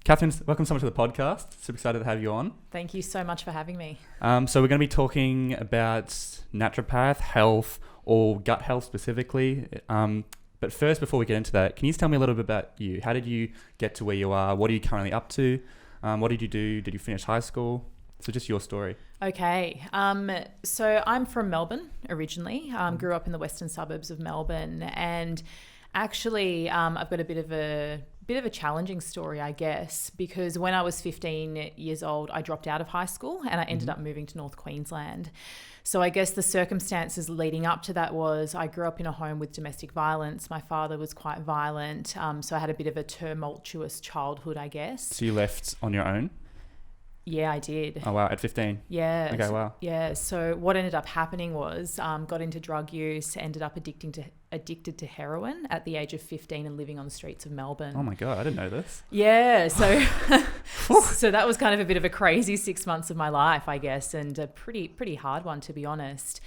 Katherine, welcome so much to the podcast. Super excited to have you on. Thank you so much for having me. So we're going to be talking about naturopath, health, or gut health specifically. But first, before we get into that, can you just tell me a little bit about you? How did you get to where you are? What are you currently up to? What did you do? Did you finish high school? So just your story. Okay. So I'm from Melbourne originally. Grew up in the western suburbs of Melbourne, and actually I've got a bit of a challenging story, I guess, because when I was 15 years old, I dropped out of high school and I ended up moving to North Queensland. So I guess the circumstances leading up to that was I grew up in a home with domestic violence. My father was quite violent, so I had a bit of a tumultuous childhood, I guess. So you left on your own? Yeah, I did. Oh, wow. At 15? Yeah. Okay, wow. Yeah. So what ended up happening was got into drug use, ended up addicted to heroin at the age of 15 and living on the streets of Melbourne. Oh, my God. I didn't know this. Yeah. So so that was kind of a bit of a crazy 6 months of my life, I guess, and a pretty hard one, to be honest.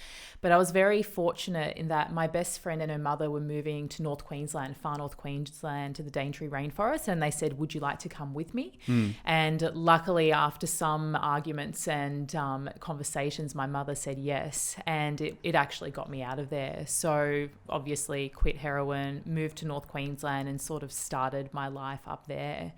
But I was very fortunate in that my best friend and her mother were moving to North Queensland, far North Queensland, to the Daintree rainforest. And they said, would you like to come with me? And luckily, after some arguments and conversations, my mother said yes. And it actually got me out of there. So obviously quit heroin, moved to North Queensland and sort of started my life up there.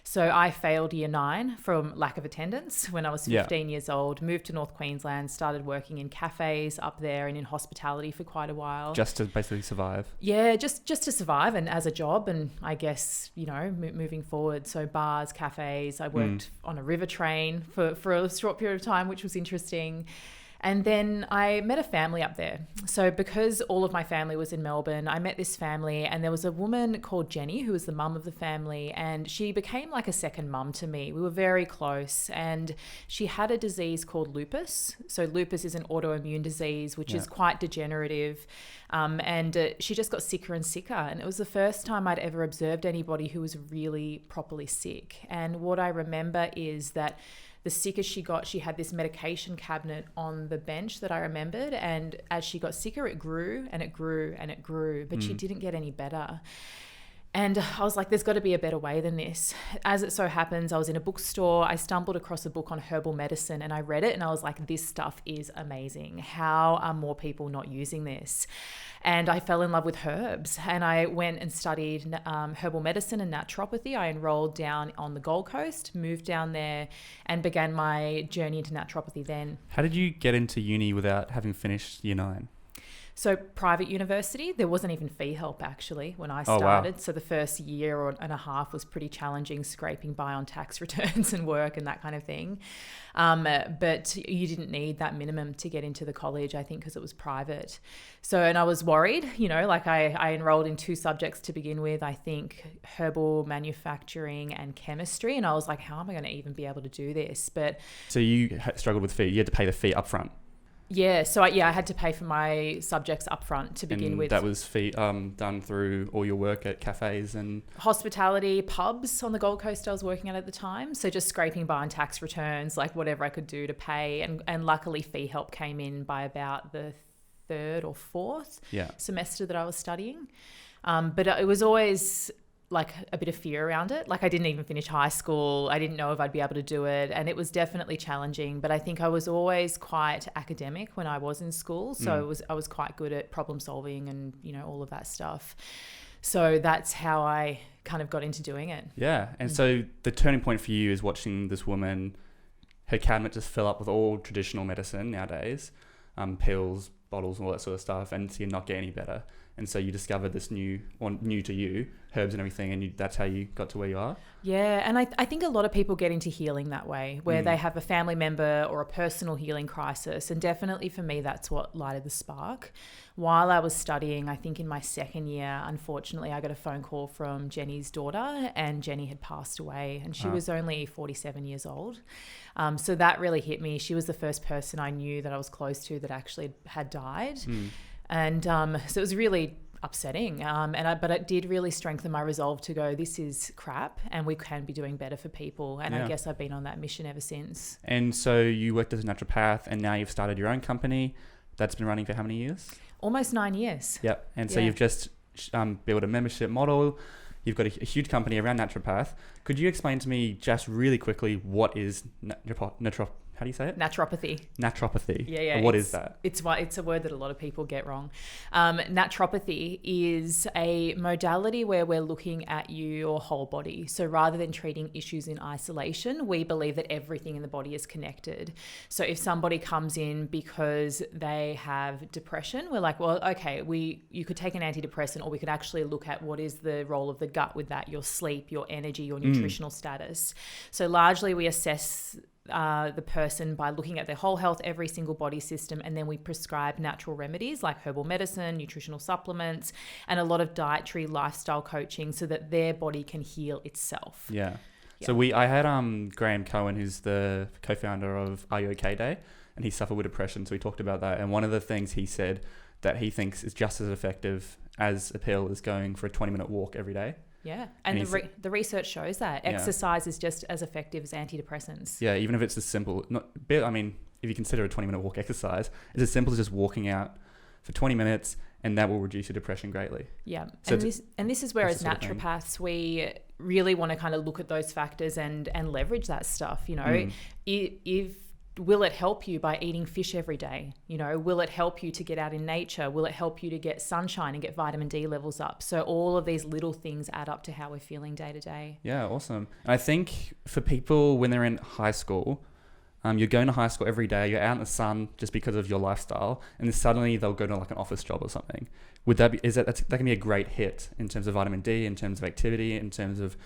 So I failed year 9 from lack of attendance when I was 15 years old, moved to North Queensland, started working in cafes up there and in hospitality for quite a while. Just to basically survive? Yeah, just to survive and as a job, and I guess, moving forward. So bars, cafes, I worked on a river train for a short period of time, which was interesting. And then I met a family up there. So because all of my family was in Melbourne, I met this family, and there was a woman called Jenny who was the mum of the family, and she became like a second mum to me. We were very close, and she had a disease called lupus. So lupus is an autoimmune disease, which is quite degenerative. And she just got sicker and sicker. And it was the first time I'd ever observed anybody who was really properly sick. And what I remember is that the sicker she got, she had this medication cabinet on the bench that I remembered. And as she got sicker, it grew and it grew and it grew, but she didn't get any better. And I was like, there's got to be a better way than this. As it so happens, I was in a bookstore. I stumbled across a book on herbal medicine and I read it and I was like, this stuff is amazing. How are more people not using this? And I fell in love with herbs, and I went and studied herbal medicine and naturopathy. I enrolled down on the Gold Coast, moved down there and began my journey into naturopathy then. How did you get into uni without having finished year 9? So private university, there wasn't even fee help actually when I started. Wow. So the first year and a half was pretty challenging, scraping by on tax returns and work and that kind of thing. But you didn't need that minimum to get into the college, I think, because it was private. So, and I was worried, I enrolled in 2 subjects to begin with, I think herbal manufacturing and chemistry. And I was like, how am I going to even be able to do this? But so you struggled with fee. You had to pay the fee up front. Yeah, so I had to pay for my subjects up front to begin with. That was fee done through all your work at cafes and hospitality, pubs on the Gold Coast I was working at the time. So just scraping by on tax returns, like whatever I could do to pay. And luckily fee help came in by about the 3rd or 4th semester that I was studying. But it was always like a bit of fear around it. Like I didn't even finish high school. I didn't know if I'd be able to do it. And it was definitely challenging, but I think I was always quite academic when I was in school. So I was quite good at problem solving and, all of that stuff. So that's how I kind of got into doing it. Yeah. And so the turning point for you is watching this woman, her cabinet just fill up with all traditional medicine nowadays, pills, bottles, all that sort of stuff, and so you're not getting any better. And so you discovered this new to you, herbs and everything, and that's how you got to where you are? Yeah, and I think a lot of people get into healing that way, where they have a family member or a personal healing crisis, and definitely for me, that's what lighted the spark. While I was studying, I think in my 2nd year, unfortunately, I got a phone call from Jenny's daughter, and Jenny had passed away, and she was only 47 years old. So that really hit me. She was the first person I knew that I was close to that actually had died. And so it was really upsetting. But it did really strengthen my resolve to go, this is crap and we can be doing better for people. And I guess I've been on that mission ever since. And so you worked as a naturopath and now you've started your own company. That's been running for how many years? Almost 9 years. Yep. And so you've just built a membership model. you've got a huge company around naturopath. Could you explain to me just really quickly what is how do you say it? Naturopathy. Naturopathy. Yeah. What is that? It's a word that a lot of people get wrong. Naturopathy is a modality where we're looking at your whole body. So rather than treating issues in isolation, we believe that everything in the body is connected. So if somebody comes in because they have depression, we're like, well, okay, you could take an antidepressant, or we could actually look at what is the role of the gut with that, your sleep, your energy, your nutritional status. So largely we assess the person by looking at their whole health, every single body system, and then we prescribe natural remedies like herbal medicine, nutritional supplements, and a lot of dietary lifestyle coaching so that their body can heal itself. Yeah. So I had Graham Cohen, who's the co-founder of Are You OK Day, and he suffered with depression, so we talked about that. And one of the things he said that he thinks is just as effective as a pill is going for a 20-minute walk every day. Yeah, and the research shows that exercise is just as effective as antidepressants. Yeah, even if it's as simple, if you consider a 20-minute walk exercise, it's as simple as just walking out for 20 minutes, and that will reduce your depression greatly. Yeah, so this is where as naturopaths we really want to kind of look at those factors and leverage that stuff. You know, will it help you by eating fish every day? You know, will it help you to get out in nature? Will it help you to get sunshine and get vitamin D levels up? So all of these little things add up to how we're feeling day to day. Yeah, awesome. And I think for people when they're in high school, you're going to high school every day, you're out in the sun just because of your lifestyle, and then suddenly they'll go to like an office job or something. That can be a great hit in terms of vitamin D, in terms of activity, in terms of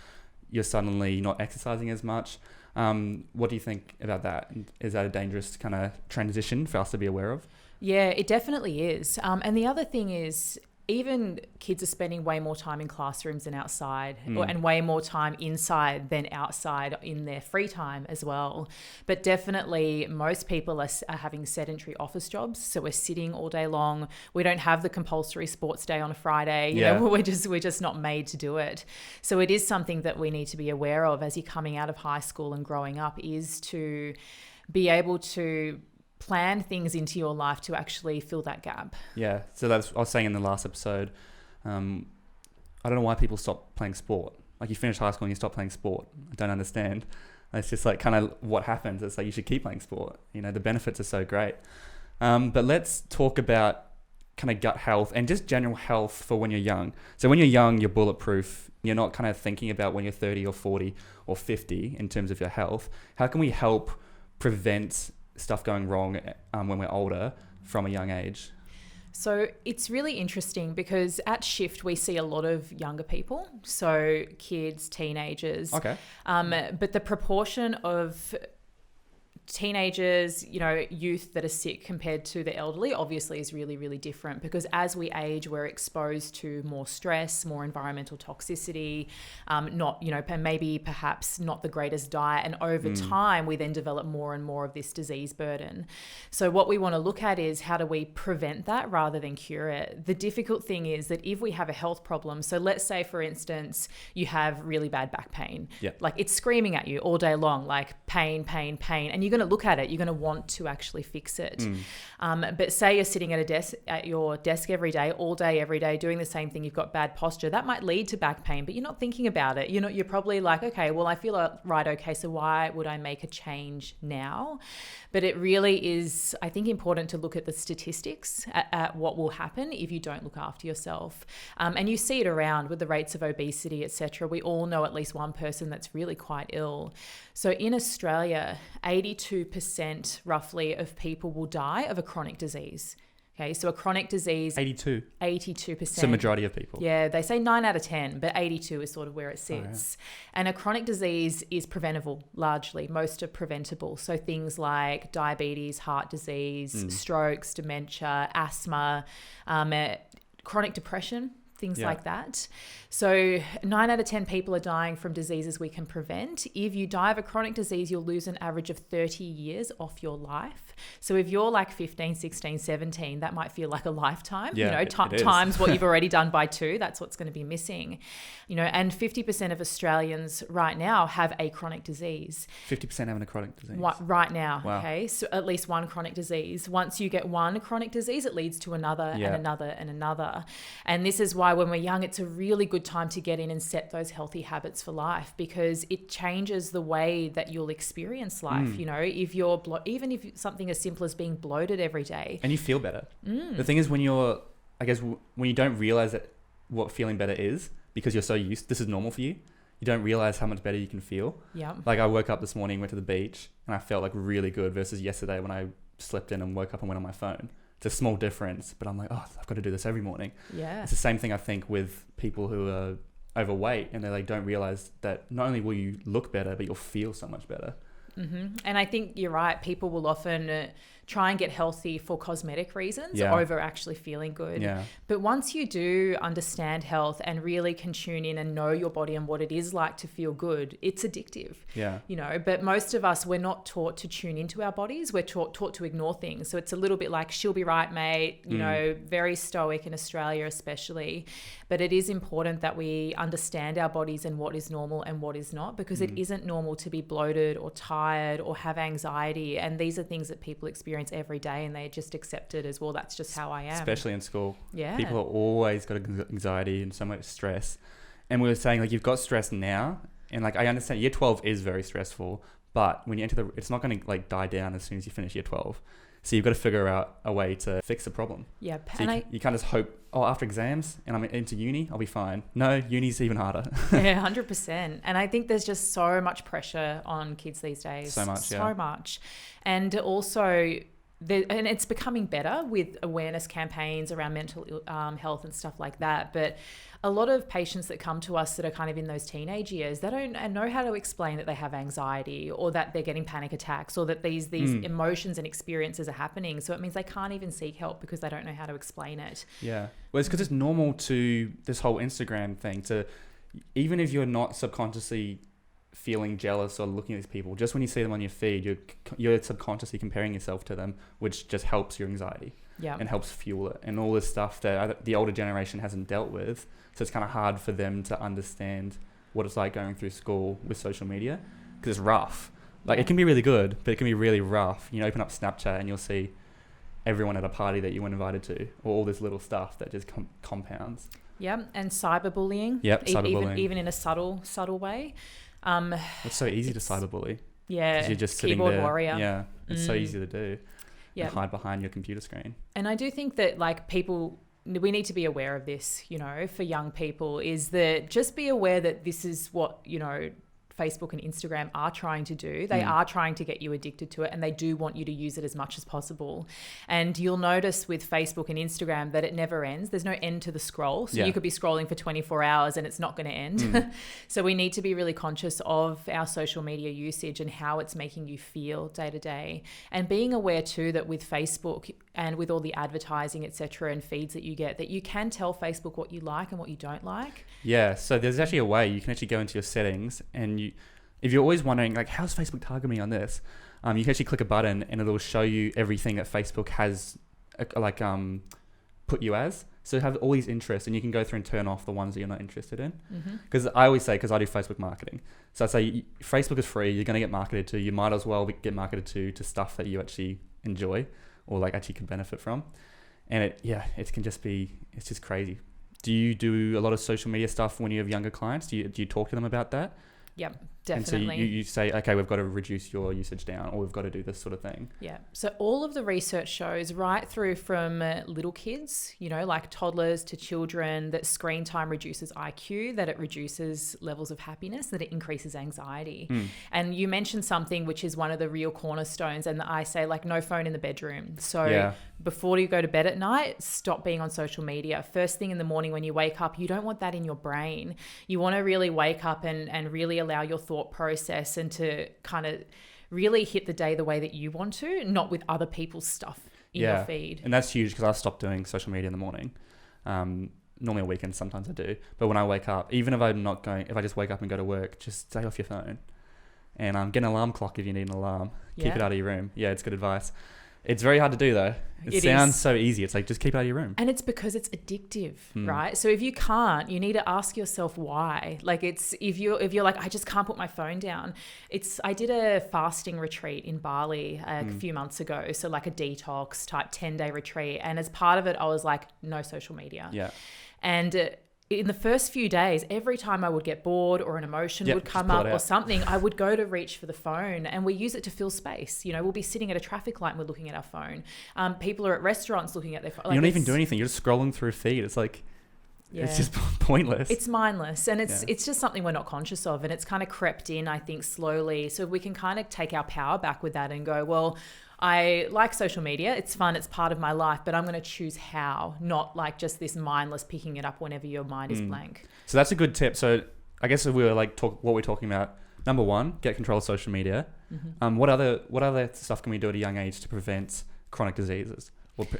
you're suddenly not exercising as much. What do you think about that? Is that a dangerous kind of transition for us to be aware of? Yeah, it definitely is. And the other thing is, even kids are spending way more time in classrooms than outside, and way more time inside than outside in their free time as well. But definitely most people are having sedentary office jobs. So we're sitting all day long. We don't have the compulsory sports day on a Friday. You know, we're just not made to do it. So it is something that we need to be aware of as you're coming out of high school and growing up, is to be able to plan things into your life to actually fill that gap. Yeah. So that's, I was saying in the last episode, I don't know why people stop playing sport. Like you finish high school and you stop playing sport. I don't understand. It's just like kind of what happens. It's like you should keep playing sport. You know, the benefits are so great. But let's talk about kind of gut health and just general health for when you're young. So when you're young, you're bulletproof. You're not kind of thinking about when you're 30 or 40 or 50 in terms of your health. How can we help prevent stuff going wrong when we're older from a young age? So it's really interesting because at Shift we see a lot of younger people, so kids, teenagers. Okay. But the proportion of teenagers, you know, youth that are sick compared to the elderly obviously is really, really different, because as we age, we're exposed to more stress, more environmental toxicity, perhaps not the greatest diet. And over time, we then develop more and more of this disease burden. So what we want to look at is how do we prevent that rather than cure it? The difficult thing is that if we have a health problem, so let's say, for instance, you have really bad back pain, like it's screaming at you all day long, like pain, pain, pain, and you're going to look at it, you're going to want to actually fix it. But say you're sitting at your desk every day, all day, every day, doing the same thing, you've got bad posture, that might lead to back pain, but you're not thinking about it. You're probably like, okay, well, I feel right, okay, so why would I make a change now? But it really is, I think, important to look at the statistics at what will happen if you don't look after yourself. And you see it around with the rates of obesity, etc. We all know at least one person that's really quite ill. So in Australia, 82% roughly of people will die of a chronic disease. Okay, so a chronic disease... 82%. So majority of people. Yeah, they say 9 out of 10, but 82 is sort of where it sits. Oh, yeah. And a chronic disease is preventable, largely. Most are preventable. So things like diabetes, heart disease, strokes, dementia, asthma, chronic depression, things like that. So 9 out of 10 people are dying from diseases we can prevent. If you die of a chronic disease, you'll lose an average of 30 years off your life. So if you're like 15, 16, 17, that might feel like a lifetime. Yeah, times what you've already done by 2, that's what's going to be missing. And 50% of Australians right now have a chronic disease. 50% having a chronic disease? Right now, wow. Okay? So at least one chronic disease. Once you get one chronic disease, it leads to another and another and another. And this is why why when we're young, it's a really good time to get in and set those healthy habits for life, because it changes the way that you'll experience life. You know, if you're even if something as simple as being bloated every day, and you feel better. The thing is, when you're, I guess, when you don't realize that what feeling better is, because you're so used, this is normal for you. You don't realize how much better you can feel. Yeah. Like I woke up this morning, went to the beach, and I felt like really good versus yesterday when I slept in and woke up and went on my phone. It's a small difference, but I'm like, oh, I've got to do this every morning. Yeah. It's the same thing I think with people who are overweight, and they like don't realize that not only will you look better, but you'll feel so much better. And I think you're right. People will often try and get healthy for cosmetic reasons over actually feeling good. Yeah. But once you do understand health and really can tune in and know your body and what it is like to feel good, it's addictive. Yeah. You know, but most of us, we're not taught to tune into our bodies. We're taught to ignore things. So it's a little bit like, she'll be right, mate, you know, very stoic in Australia especially. But it is important that we understand our bodies and what is normal and what is not, because it isn't normal to be bloated or tired or have anxiety. And these are things that people experience every day, and they just accept it as, well, that's just how I am. Especially in school. Yeah. People are always got anxiety and so much stress. And we were saying, like, you've got stress now, and like I understand year 12 is very stressful, but when you enter it's not going to like die down as soon as you finish year 12. So you've got to figure out a way to fix the problem. Yeah. So you can't just hope, oh, after exams and I'm into uni, I'll be fine. No, uni's even harder. Yeah, 100%. And I think there's just so much pressure on kids these days. So much, So much. And also, and it's becoming better with awareness campaigns around mental health and stuff like that. But a lot of patients that come to us that are kind of in those teenage years, they don't know how to explain that they have anxiety or that they're getting panic attacks or that these emotions and experiences are happening. So it means they can't even seek help because they don't know how to explain it. Yeah. Well, it's because it's normal to this whole Instagram thing to, even if you're not subconsciously feeling jealous or looking at these people, just when you see them on your feed, you're subconsciously comparing yourself to them, which just helps your anxiety and helps fuel it, and all this stuff that the older generation hasn't dealt with. So it's kind of hard for them to understand what it's like going through school with social media, because it's rough. Like it can be really good, but it can be really rough. You know, open up Snapchat and you'll see everyone at a party that you weren't invited to, or all this little stuff that just compounds. Yeah, and cyberbullying. Yep, cyberbullying. Even in a subtle way. It's so easy to cyberbully. Yeah, 'cause you're just sitting keyboard there. warrior. Yeah, it's so easy to do. Yeah, and hide behind your computer screen. And I do think that like we need to be aware of this, you know, for young people, is that just be aware that this is what, you know, Facebook and Instagram are trying to do. They are trying to get you addicted to it, and they do want you to use it as much as possible. And you'll notice with Facebook and Instagram that it never ends. There's no end to the scroll. So you could be scrolling for 24 hours and it's not going to end. So we need to be really conscious of our social media usage and how it's making you feel day to day. And being aware too that with Facebook and with all the advertising, etc., and feeds that you get, that you can tell Facebook what you like and what you don't like. Yeah, so there's actually a way you can actually go into your settings, and if you're always wondering, like, how's Facebook targeting me on this? You can actually click a button and it'll show you everything that Facebook has put you as. So you have all these interests, and you can go through and turn off the ones that you're not interested in. Because I always say, because I do Facebook marketing, so I say Facebook is free, you're going to get marketed to, you might as well get marketed to stuff that you actually enjoy or like actually can benefit from. And it can just be, it's just crazy. Do you do a lot of social media stuff when you have younger clients? Do you talk to them about that? Yep, definitely. And so you say, okay, we've got to reduce your usage down, or we've got to do this sort of thing. Yeah. So all of the research shows right through from little kids, you know, like toddlers to children, that screen time reduces IQ, that it reduces levels of happiness, that it increases anxiety. And you mentioned something which is one of the real cornerstones, and I say like no phone in the bedroom. So before you go to bed at night, stop being on social media. First thing in the morning when you wake up, you don't want that in your brain. You want to really wake up and really allow your thought process and to kind of really hit the day the way that you want to, not with other people's stuff in your feed. And that's huge, because I stopped doing social media in the morning. Normally on weekends, sometimes I do. But when I wake up, even if I'm not going, if I just wake up and go to work, just stay off your phone. And get an alarm clock if you need an alarm. Keep it out of your room. Yeah, it's good advice. It's very hard to do though. It sounds so easy. It's like, just keep it out of your room. And it's because it's addictive, right? So if you can't, you need to ask yourself why. Like it's, if you're like, I just can't put my phone down. I did a fasting retreat in Bali a few months ago. So like a detox type 10-day retreat. And as part of it, I was like, no social media. Yeah. And in the first few days, every time I would get bored or an emotion would come up or something, I would go to reach for the phone, and we use it to fill space. You know, we'll be sitting at a traffic light and we're looking at our phone. People are at restaurants looking at their phone. You don't even do anything. You're just scrolling through feed. It's like, it's just pointless. It's mindless, and it's just something we're not conscious of, and it's kind of crept in, I think, slowly. So we can kind of take our power back with that and go, well, I like social media. It's fun. It's part of my life, but I'm going to choose how, not like just this mindless picking it up whenever your mind is blank. So that's a good tip. So I guess if we were like what we're talking about, number one, get control of social media. Mm-hmm. What other stuff can we do at a young age to prevent chronic diseases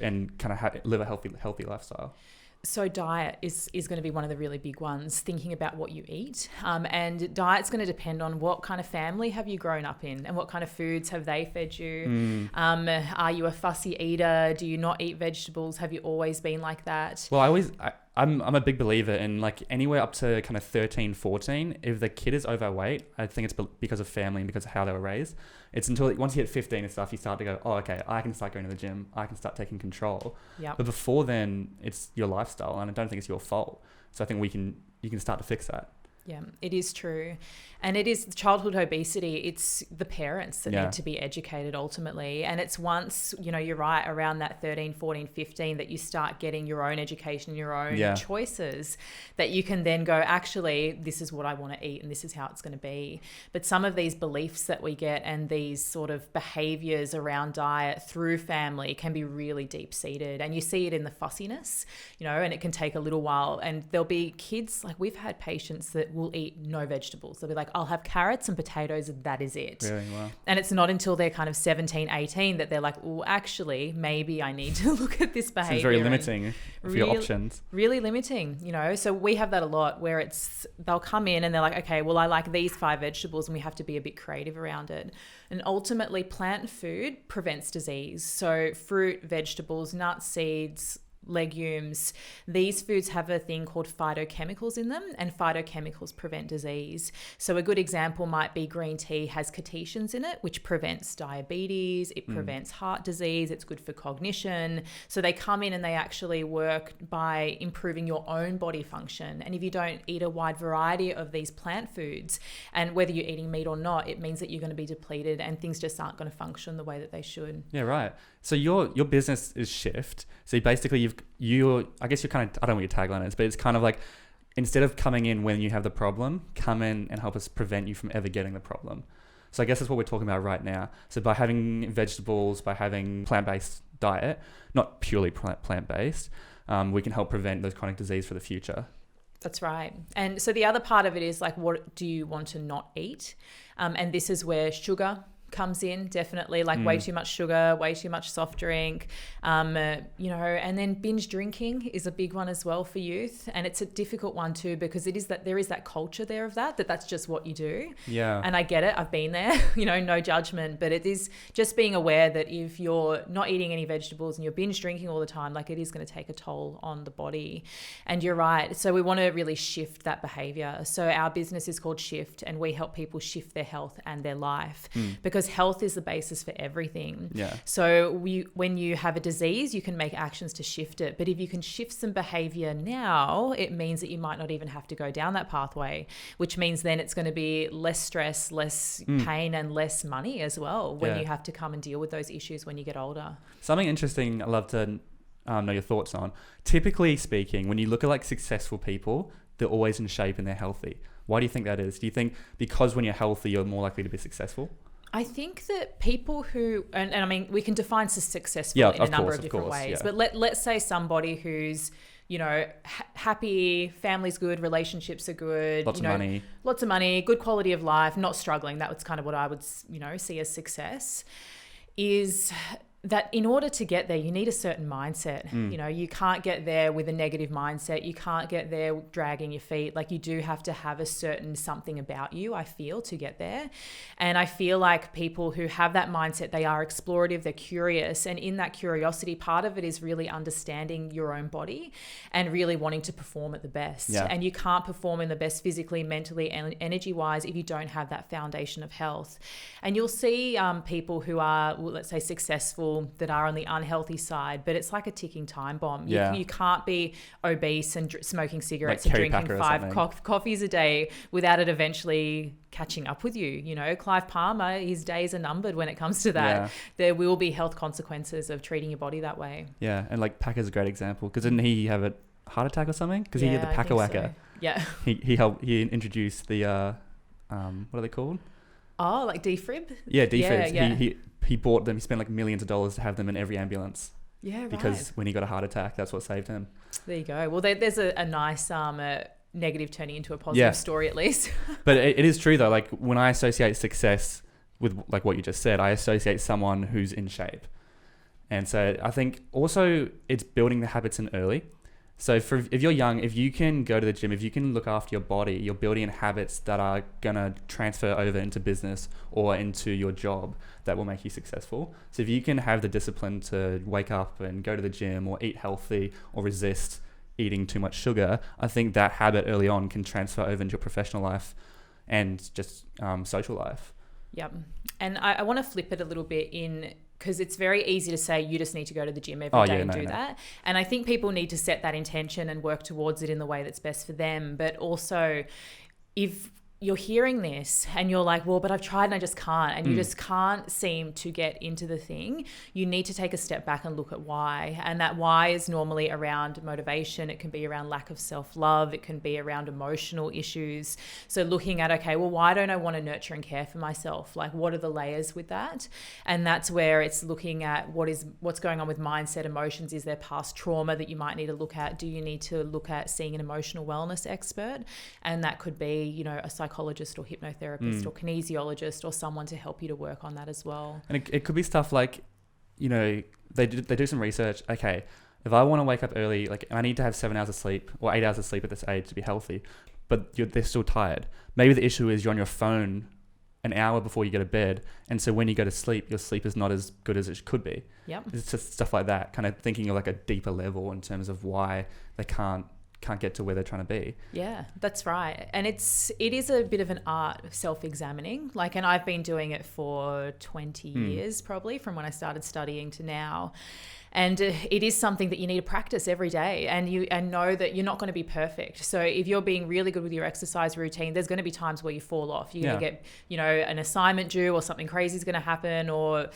and kind of live a healthy lifestyle? So diet is going to be one of the really big ones, thinking about what you eat. And diet's going to depend on what kind of family have you grown up in and what kind of foods have they fed you. Are you a fussy eater? Do you not eat vegetables? Have you always been like that? Well, I'm a big believer in like anywhere up to kind of 13, 14, if the kid is overweight, I think it's because of family and because of how they were raised. It's until once you hit 15 and stuff, you start to go, oh, okay, I can start going to the gym. I can start taking control. Yep. But before then, it's your lifestyle, and I don't think it's your fault. So I think you can start to fix that. Yeah, it is true. And it is childhood obesity. It's the parents that need to be educated ultimately. And it's once, you're right, around that 13, 14, 15 that you start getting your own education, your own choices, that you can then go, actually, this is what I want to eat and this is how it's going to be. But some of these beliefs that we get and these sort of behaviors around diet through family can be really deep-seated. And you see it in the fussiness, and it can take a little while. And there'll be kids, like we've had patients that will eat no vegetables. They'll be like, I'll have carrots and potatoes and that is it. Really? Wow. And it's not until they're kind of 17, 18 that they're like, oh, actually, maybe I need to look at this behavior. It's very limiting for your options. Really limiting, So we have that a lot where they'll come in and they're like, okay, well, I like these 5 vegetables, and we have to be a bit creative around it. And ultimately, plant food prevents disease. So fruit, vegetables, nuts, seeds, legumes, these foods have a thing called phytochemicals in them, and phytochemicals prevent disease. So a good example might be green tea has catechins in it, which prevents diabetes, it prevents heart disease, it's good for cognition. So they come in and they actually work by improving your own body function. And if you don't eat a wide variety of these plant foods, and whether you're eating meat or not, it means that you're going to be depleted and things just aren't going to function the way that they should. Yeah, right. So your business is Shift. So basically I guess you're kind of, I don't know what your tagline is, but it's kind of like, instead of coming in when you have the problem, come in and help us prevent you from ever getting the problem. So I guess that's what we're talking about right now. So by having vegetables, by having plant-based diet, not purely plant-based, we can help prevent those chronic disease for the future. That's right. And so the other part of it is like, what do you want to not eat? And this is where sugar comes in, definitely, like way too much sugar, way too much soft drink, and then binge drinking is a big one as well for youth. And it's a difficult one too, because there is that culture there of that's just what you do. Yeah. And I get it. I've been there, no judgment, but it is just being aware that if you're not eating any vegetables and you're binge drinking all the time, like it is going to take a toll on the body. And you're right. So we want to really shift that behavior. So our business is called Shift, and we help people shift their health and their life because health is the basis for everything. Yeah. So when you have a disease, you can make actions to shift it. But if you can shift some behavior now, it means that you might not even have to go down that pathway, which means then it's going to be less stress, less pain, and less money as well when you have to come and deal with those issues when you get older. Something interesting I'd love to know your thoughts on. Typically speaking, when you look at like successful people, they're always in shape and they're healthy. Why do you think that is? Do you think because when you're healthy, you're more likely to be successful? I think that people who, and I mean, we can define successful in a number of different ways, but let's say somebody who's, happy, family's good, relationships are good. Lots of money, good quality of life, not struggling. That was kind of what I would, see as success, is that in order to get there, you need a certain mindset. You can't get there with a negative mindset. You can't get there dragging your feet. Like you do have to have a certain something about you, I feel, to get there. And I feel like people who have that mindset, they are explorative, they're curious. And in that curiosity, part of it is really understanding your own body and really wanting to perform at the best. Yeah. And you can't perform in the best physically, mentally, and energy-wise if you don't have that foundation of health. And you'll see people who are, let's say, successful people that are on the unhealthy side, but it's like a ticking time bomb. Yeah. You can't be obese and smoking cigarettes Like and Kerry drinking Packer or 5 coffees a day without it eventually catching up with you. You know, Clive Palmer, his days are numbered when it comes to that. Yeah. There will be health consequences of treating your body that way. Yeah, and like Packer's a great example, because didn't he have a heart attack or something? Because he had the I Packer think Whacker. so. Yeah. He introduced the what are they called? Oh, like defib? Yeah, defibs. Yeah. He bought them. He spent like millions of dollars to have them in every ambulance. Yeah, right. Because when he got a heart attack, that's what saved him. There you go. Well, there's a nice negative turning into a positive story at least. But it is true though. Like when I associate success with like what you just said, I associate someone who's in shape. And so I think also it's building the habits in early. So if you're young, if you can go to the gym, if you can look after your body, you're building habits that are going to transfer over into business or into your job that will make you successful. So if you can have the discipline to wake up and go to the gym or eat healthy or resist eating too much sugar, I think that habit early on can transfer over into your professional life and just social life. Yep. And I want to flip it a little bit because it's very easy to say you just need to go to the gym every day and do that. And I think people need to set that intention and work towards it in the way that's best for them. But also, if you're hearing this and you're like, well, but I've tried and I just can't, and you just can't seem to get into the thing, you need to take a step back and look at why. And that why is normally around motivation. It can be around lack of self-love. It can be around emotional issues. So looking at, okay, well, why don't I want to nurture and care for myself? Like, what are the layers with that? And that's where it's looking at what's going on with mindset, emotions. Is there past trauma that you might need to look at? Do you need to look at seeing an emotional wellness expert? And that could be, you know, a psychologist or hypnotherapist or kinesiologist or someone to help you to work on that as well. And it could be stuff like, you know, they do some research. Okay, if I want to wake up early, like I need to have 7 hours of sleep or 8 hours of sleep at this age to be healthy, but they're still tired. Maybe the issue is you're on your phone an hour before you go to bed, and so when you go to sleep, your sleep is not as good as it could be. Yep. It's just stuff like that, kind of thinking of like a deeper level in terms of why they can't get to where they're trying to be. Yeah, that's right. And it is a bit of an art of self-examining. Like, and I've been doing it for 20 years probably, from when I started studying to now. And it is something that you need to practice every day, and know that you're not going to be perfect. So if you're being really good with your exercise routine, there's going to be times where you fall off. You're going to get, you know, an assignment due, or something crazy is going to happen, or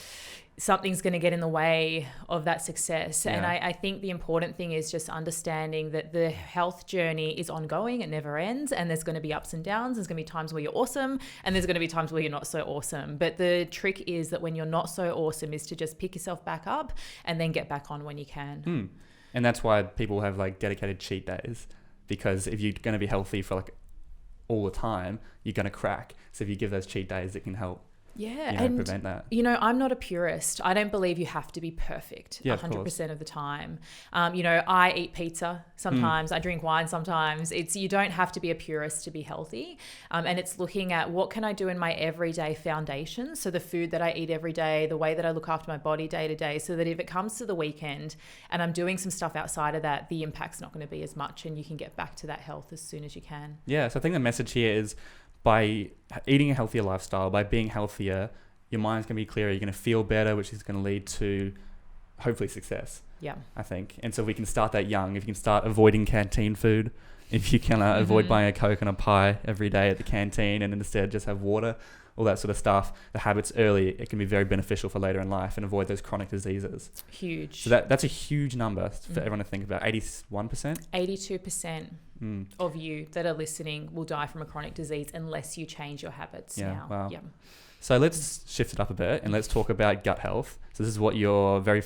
something's going to get in the way of that success. And I think the important thing is just understanding that the health journey is ongoing. It never ends. And there's going to be ups and downs. There's going to be times where you're awesome, and there's going to be times where you're not so awesome. But the trick is that when you're not so awesome is to just pick yourself back up and then get back on when you can. And that's why people have like dedicated cheat days, because if you're going to be healthy for like all the time, you're going to crack. So if you give those cheat days, it can help. Yeah, you know, and prevent that. You know, I'm not a purist. I don't believe you have to be perfect 100% of the time. You know, I eat pizza sometimes. I drink wine sometimes. You don't have to be a purist to be healthy. And it's looking at what can I do in my everyday foundation. So the food that I eat every day, the way that I look after my body day to day, so that if it comes to the weekend and I'm doing some stuff outside of that, the impact's not going to be as much, and you can get back to that health as soon as you can. Yeah, so I think the message here is, by eating a healthier lifestyle, by being healthier, your mind's going to be clearer. You're going to feel better, which is going to lead to hopefully success. Yeah, I think. And so if we can start that young. If you can start avoiding canteen food, if you can avoid buying a Coke and a pie every day at the canteen, and instead just have water, all that sort of stuff, the habits early, it can be very beneficial for later in life, and avoid those chronic diseases. Huge. So that's a huge number for everyone to think about. 81%? 82% of you that are listening will die from a chronic disease unless you change your habits now. Wow. Yeah. So let's shift it up a bit and let's talk about gut health. So this is what you're very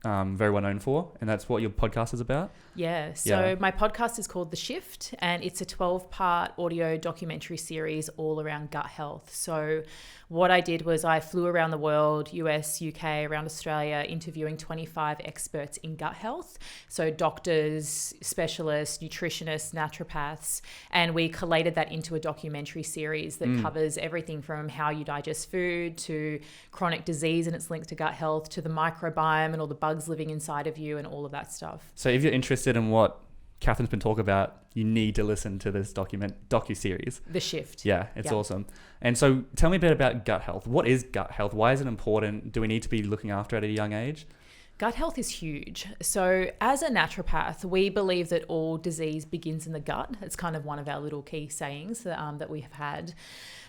well known for, and that's what your podcast is about. Yeah. So my podcast is called The Shift, and it's a 12-part audio documentary series all around gut health. So what I did was I flew around the world, US, UK, around Australia, interviewing 25 experts in gut health. So doctors, specialists, nutritionists, naturopaths, and we collated that into a documentary series that covers everything from how you digest food to chronic disease and its linked to gut health, to the microbiome and all the bugs living inside of you and all of that stuff. So if you're interested in what Catherine's been talking about, you need to listen to this docu-series. The Shift. Yeah, it's awesome. And so tell me a bit about gut health. What is gut health? Why is it important? Do we need to be looking after it at a young age? Gut health is huge. So as a naturopath, we believe that all disease begins in the gut. It's kind of one of our little key sayings that we have had.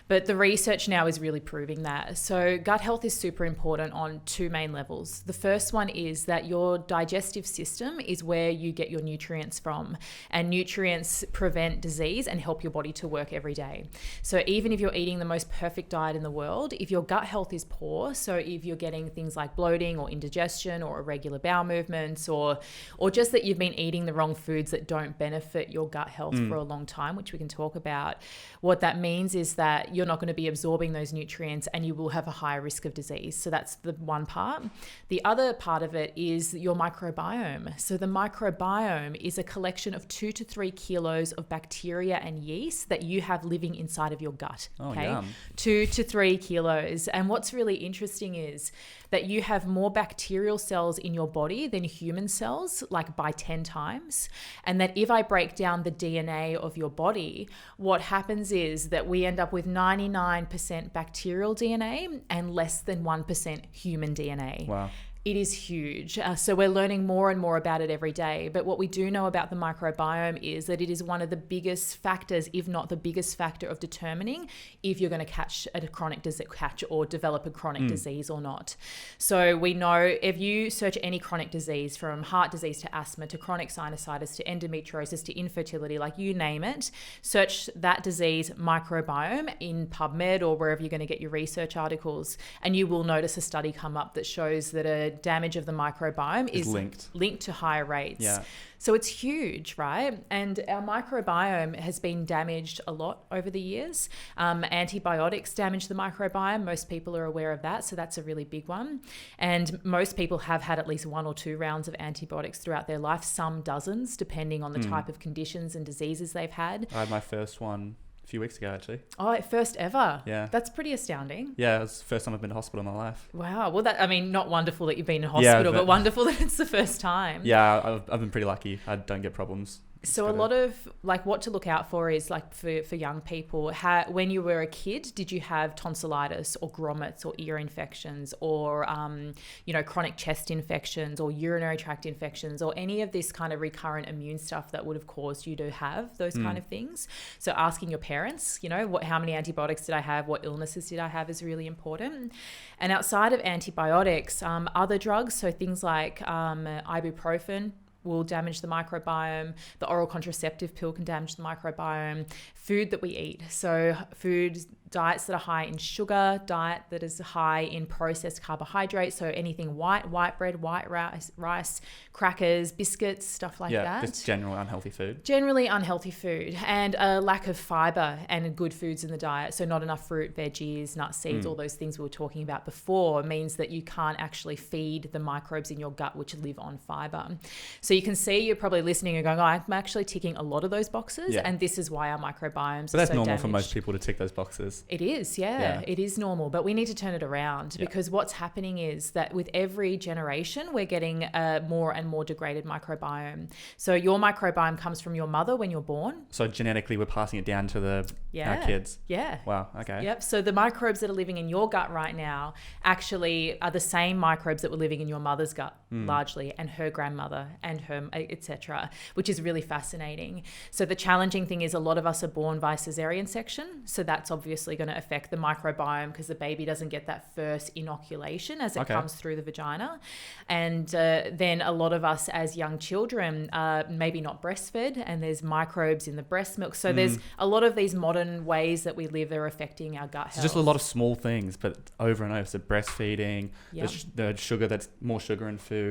But the research now is really proving that. So gut health is super important on two main levels. The first one is that your digestive system is where you get your nutrients from, and nutrients prevent disease and help your body to work every day. So even if you're eating the most perfect diet in the world, if your gut health is poor, so if you're getting things like bloating or indigestion or irregular bowel movements, or just that you've been eating the wrong foods that don't benefit your gut health for a long time, which we can talk about, what that means is that you're not going to be absorbing those nutrients and you will have a higher risk of disease. So that's the one part. The other part of it is your microbiome. So the microbiome is a collection of 2 to 3 kilos of bacteria and yeast that you have living inside of your gut. Okay, yum. 2 to 3 kilos. And what's really interesting is that you have more bacterial cells in your body than human cells, like by 10 times. And that if I break down the DNA of your body, what happens is that we end up with 99% bacterial DNA and less than 1% human DNA. Wow. It is huge. So we're learning more and more about it every day. But what we do know about the microbiome is that it is one of the biggest factors, if not the biggest factor, of determining if you're going to catch or develop a chronic disease or not. So we know if you search any chronic disease, from heart disease to asthma to chronic sinusitis to endometriosis to infertility, like you name it, search that disease microbiome in PubMed or wherever you're going to get your research articles, and you will notice a study come up that shows that a damage of the microbiome is linked to higher rates. Yeah. So it's huge, right? And our microbiome has been damaged a lot over the years. Antibiotics damage the microbiome. Most people are aware of that. So that's a really big one. And most people have had at least 1 or 2 rounds of antibiotics throughout their life, some dozens, depending on the type of conditions and diseases they've had. I had my first one a few weeks ago, actually. Oh, first ever? Yeah. That's pretty astounding. Yeah, it was the first time I've been to hospital in my life. Wow. Well, not wonderful that you've been in hospital, but wonderful that it's the first time. Yeah, I've been pretty lucky. I don't get problems. So a lot of what to look out for is for young people, when you were a kid, did you have tonsillitis or grommets or ear infections or, chronic chest infections or urinary tract infections or any of this kind of recurrent immune stuff that would have caused you to have those kind of things? So asking your parents, how many antibiotics did I have? What illnesses did I have is really important. And outside of antibiotics, other drugs, so things like ibuprofen, will damage the microbiome. The oral contraceptive pill can damage the microbiome. Food that we eat. So diets that are high in sugar, diet that is high in processed carbohydrates. So anything white bread, white rice, crackers, biscuits, stuff like that. Yeah, just general unhealthy food. Generally unhealthy food, and a lack of fiber and good foods in the diet. So not enough fruit, veggies, nuts, seeds, all those things we were talking about before means that you can't actually feed the microbes in your gut which live on fiber. So you can see you're probably listening and going, I'm actually ticking a lot of those boxes, and this is why our microbiomes but that's are so normal damaged. for most people to tick those boxes. It is, it is normal, but we need to turn it around because what's happening is that with every generation, we're getting a more and more degraded microbiome. So your microbiome comes from your mother when you're born. So genetically, we're passing it down to our kids. Yeah. Wow. Okay. Yep. So the microbes that are living in your gut right now actually are the same microbes that were living in your mother's gut largely, and her grandmother and her, etc., which is really fascinating. So the challenging thing is a lot of us are born by cesarean section. So that's obviously going to affect the microbiome because the baby doesn't get that first inoculation as it comes through the vagina. And then a lot of us as young children are maybe not breastfed, and there's microbes in the breast milk. So there's a lot of these modern ways that we live that are affecting our gut health. It's just a lot of small things, but over and over. So breastfeeding, the sugar, that's more sugar in food,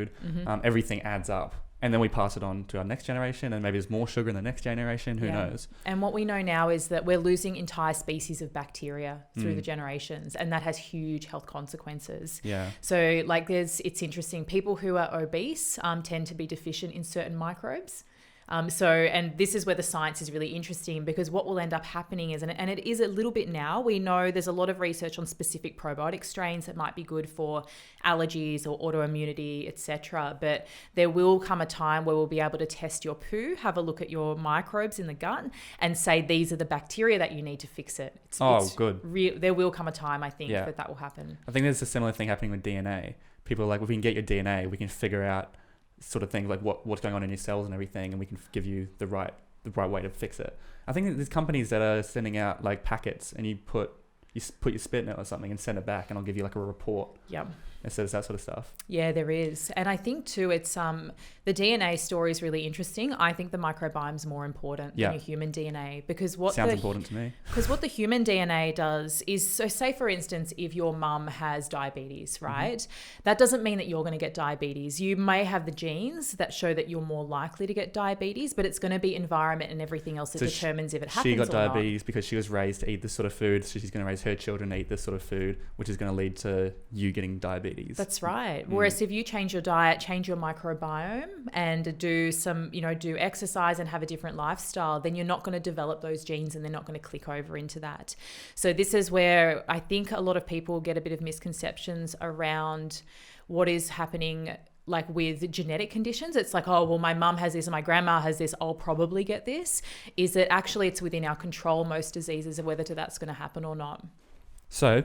everything adds up. And then we pass it on to our next generation, and maybe there's more sugar in the next generation. Who knows? And what we know now is that we're losing entire species of bacteria through the generations, and that has huge health consequences. Yeah. So it's interesting. People who are obese tend to be deficient in certain microbes. And this is where the science is really interesting, because what will end up happening is, and it is a little bit now, we know there's a lot of research on specific probiotic strains that might be good for allergies or autoimmunity, etc. But there will come a time where we'll be able to test your poo, have a look at your microbes in the gut, and say these are the bacteria that you need to fix it. Good. There will come a time, I think, that will happen. I think there's a similar thing happening with DNA. People are like, if we can get your DNA, we can figure out sort of things like what's going on in your cells and everything, and we can give you the right way to fix it. I think that there's companies that are sending out like packets, and you put your spit in it or something and send it back, and I'll give you like a report. Yep. It says that sort of stuff. Yeah, there is. And I think too, it's the DNA story is really interesting. I think the microbiome is more important than your human DNA, because sounds important to me. Because what the human DNA does is, so say for instance, if your mum has diabetes, right? That doesn't mean that you're going to get diabetes. You may have the genes that show that you're more likely to get diabetes, but it's going to be environment and everything else that determines if it happens or not. She got diabetes because she was raised to eat this sort of food, so she's going to raise her children to eat this sort of food, which is going to lead to you getting diabetes. That's right. Whereas if you change your diet, change your microbiome, and do exercise and have a different lifestyle, then you're not going to develop those genes, and they're not going to click over into that. So this is where I think a lot of people get a bit of misconceptions around what is happening, like with genetic conditions. It's like, oh, well, my mum has this and my grandma has this, I'll probably get this. Is that actually it's within our control, most diseases, of whether that's going to happen or not. So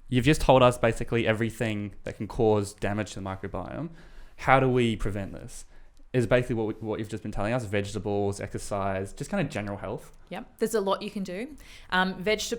you've just told us basically everything that can cause damage to the microbiome. How do we prevent this? Is basically what you've just been telling us: vegetables, exercise, just kind of general health. Yep, there's a lot you can do.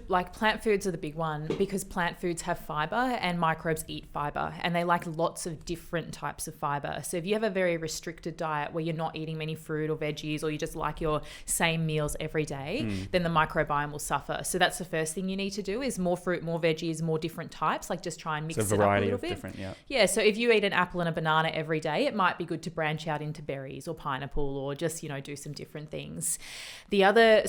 Like plant foods are the big one, because plant foods have fiber and microbes eat fiber, and they like lots of different types of fiber. So if you have a very restricted diet where you're not eating many fruit or veggies, or you just like your same meals every day, then the microbiome will suffer. So that's the first thing you need to do, is more fruit, more veggies, more different types, like just try and mix it up a little bit. Different, yeah. Yeah, so if you eat an apple and a banana every day, it might be good to branch out into berries or pineapple, or just, do some different things.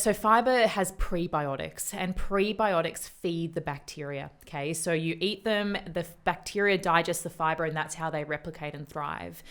So fiber has prebiotics, and prebiotics feed the bacteria. Okay, so you eat them, the bacteria digest the fiber, and that's how they replicate and thrive.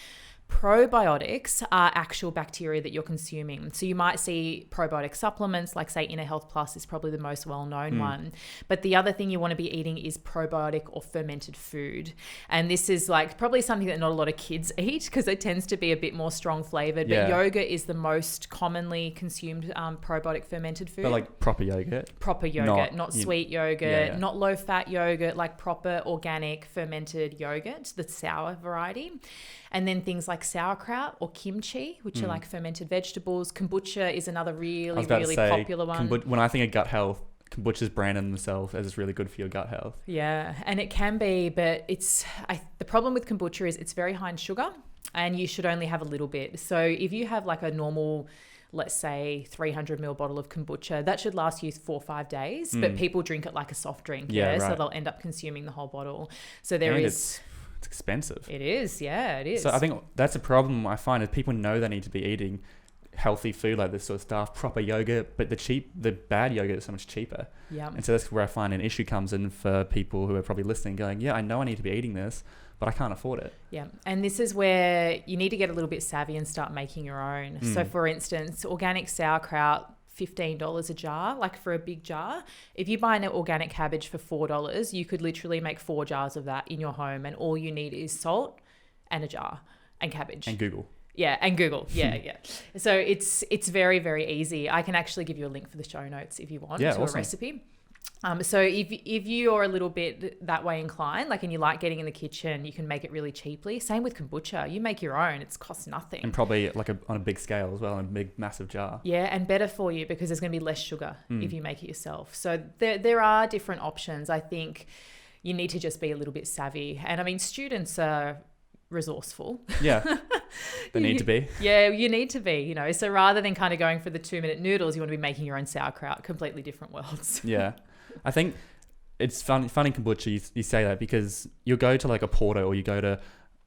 Probiotics are actual bacteria that you're consuming. So you might see probiotic supplements, like say Inner Health Plus is probably the most well-known one. But the other thing you want to be eating is probiotic or fermented food. And this is like probably something that not a lot of kids eat, because it tends to be a bit more strong flavored. But yogurt is the most commonly consumed probiotic fermented food. But like proper yogurt? Proper yogurt, not sweet yogurt, not low-fat yogurt, like proper organic fermented yogurt, the sour variety. And then things like sauerkraut or kimchi, which are like fermented vegetables. Kombucha is another really popular one. When I think of gut health, kombucha's branded themselves as it's really good for your gut health. Yeah, and it can be, but the problem with kombucha is it's very high in sugar, and you should only have a little bit. So if you have like a normal, let's say 300 ml bottle of kombucha, that should last you 4 or 5 days, but people drink it like a soft drink. So they'll end up consuming the whole bottle. So it's expensive. It is, yeah, it is. So I think that's a problem I find, is people know they need to be eating healthy food like this sort of stuff, proper yogurt, but the bad yogurt is so much cheaper. Yeah. And so that's where I find an issue comes in for people who are probably listening, going, yeah, I know I need to be eating this, but I can't afford it. Yeah. And this is where you need to get a little bit savvy and start making your own. So for instance, organic sauerkraut, $15 a jar, like for a big jar. If you buy an organic cabbage for $4, you could literally make 4 jars of that in your home, and all you need is salt and a jar and cabbage. And Google. Yeah, and Google. Yeah. So it's very, very easy. I can actually give you a link for the show notes if you want to a recipe. So if you are a little bit that way inclined, like, and you like getting in the kitchen, you can make it really cheaply. Same with kombucha. You make your own. It costs nothing. And probably like on a big scale as well, in a big, massive jar. Yeah, and better for you, because there's going to be less sugar if you make it yourself. So there are different options. I think you need to just be a little bit savvy. And I mean, students are resourceful. Yeah, they need to be. Yeah, you need to be, So rather than kind of going for the 2-minute noodles, you want to be making your own sauerkraut. Completely different worlds. Yeah. I think it's funny kombucha, you say that, because you'll go to like a Porto, or you go to,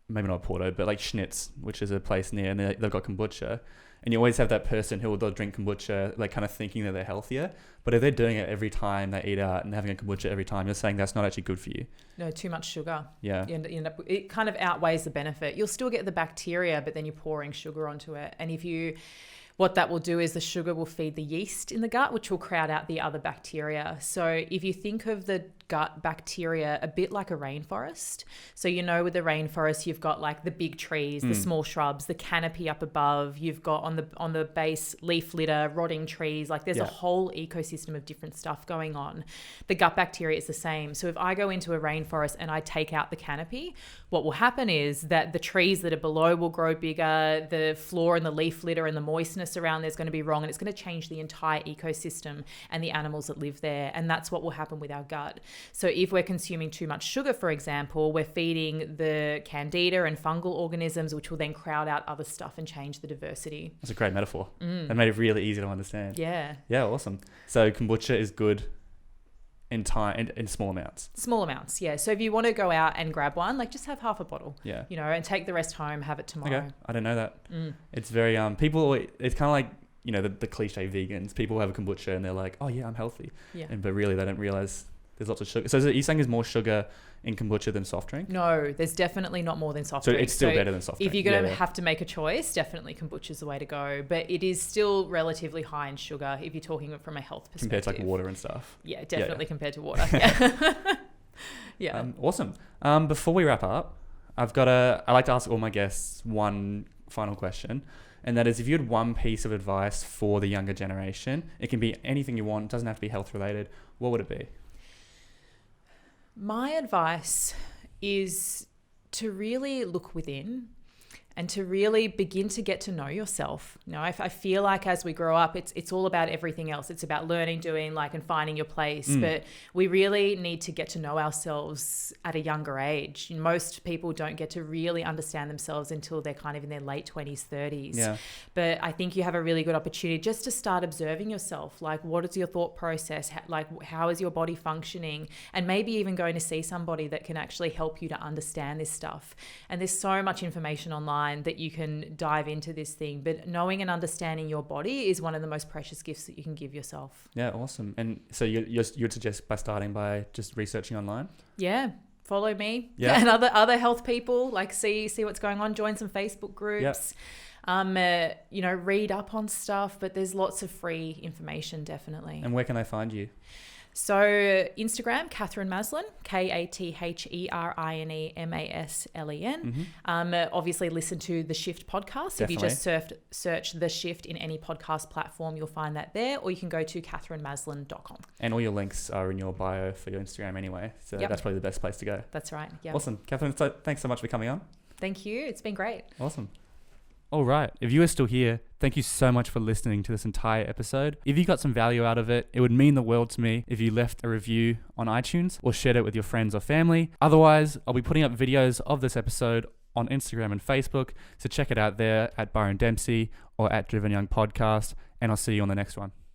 maybe not Porto, but like Schnitz, which is a place near, and they've got kombucha. And you always have that person who will drink kombucha, like kind of thinking that they're healthier. But if they're doing it every time they eat out and having a kombucha every time, you're saying that's not actually good for you. No, too much sugar. Yeah. You end up, it kind of outweighs the benefit. You'll still get the bacteria, but then you're pouring sugar onto it. And what that will do is the sugar will feed the yeast in the gut, which will crowd out the other bacteria. So if you think of the gut bacteria a bit like a rainforest, so with the rainforest you've got like the big trees, the small shrubs, the canopy up above, you've got on the base leaf litter, rotting trees, like there's a whole ecosystem of different stuff going on. The gut bacteria is the same. So if I go into a rainforest and I take out the canopy, what will happen is that the trees that are below will grow bigger, the floor and the leaf litter and the moistness around there's going to be wrong, and it's going to change the entire ecosystem and the animals that live there. And that's what will happen with our gut. So if we're consuming too much sugar, for example, we're feeding the candida and fungal organisms, which will then crowd out other stuff and change the diversity. That's a great metaphor. That made it really easy to understand. Yeah. Yeah, awesome. So kombucha is good in small amounts. Small amounts, yeah. So if you want to go out and grab one, like just have half a bottle. Yeah. And take the rest home, have it tomorrow. Okay. I don't know that. It's very people. It's kind of like the cliche vegans. People have a kombucha and they're like, oh yeah, I'm healthy. Yeah. But really, they don't realize there's lots of sugar. So are you saying there's more sugar in kombucha than soft drink? No, there's definitely not more than soft drink. So it's still better than soft drink. If you're going to have to make a choice, definitely kombucha is the way to go. But it is still relatively high in sugar if you're talking from a health perspective. Compared to like water and stuff. Yeah, definitely compared to water. Yeah. Yeah. Awesome. Before we wrap up, I like to ask all my guests one final question. And that is, if you had one piece of advice for the younger generation, it can be anything you want, it doesn't have to be health related, what would it be? My advice is to really look within and to really begin to get to know yourself. I feel like as we grow up, it's all about everything else. It's about learning, doing, and finding your place. But we really need to get to know ourselves at a younger age. Most people don't get to really understand themselves until they're kind of in their late 20s, 30s. Yeah. But I think you have a really good opportunity just to start observing yourself. Like, what is your thought process? How is your body functioning? And maybe even going to see somebody that can actually help you to understand this stuff. And there's so much information online that you can dive into this thing, but knowing and understanding your body is one of the most precious gifts that you can give yourself. Yeah, awesome. And so you'd suggest starting by just researching online? Yeah, follow me and other health people, see what's going on, join some Facebook groups. Read up on stuff, but there's lots of free information, definitely. And where can they find you? So Instagram, Katherine Maslen, Katherine Maslen. Obviously listen to the Shift podcast. Definitely. If you just search the Shift in any podcast platform, you'll find that there, or you can go to katherinemaslen.com. And all your links are in your bio for your Instagram anyway. So that's probably the best place to go. That's right. Yeah. Awesome. Katherine, thanks so much for coming on. Thank you. It's been great. Awesome. All right. If you are still here, thank you so much for listening to this entire episode. If you got some value out of it, it would mean the world to me if you left a review on iTunes or shared it with your friends or family. Otherwise, I'll be putting up videos of this episode on Instagram and Facebook. So check it out there at Byron Dempsey or at Driven Young Podcast. And I'll see you on the next one.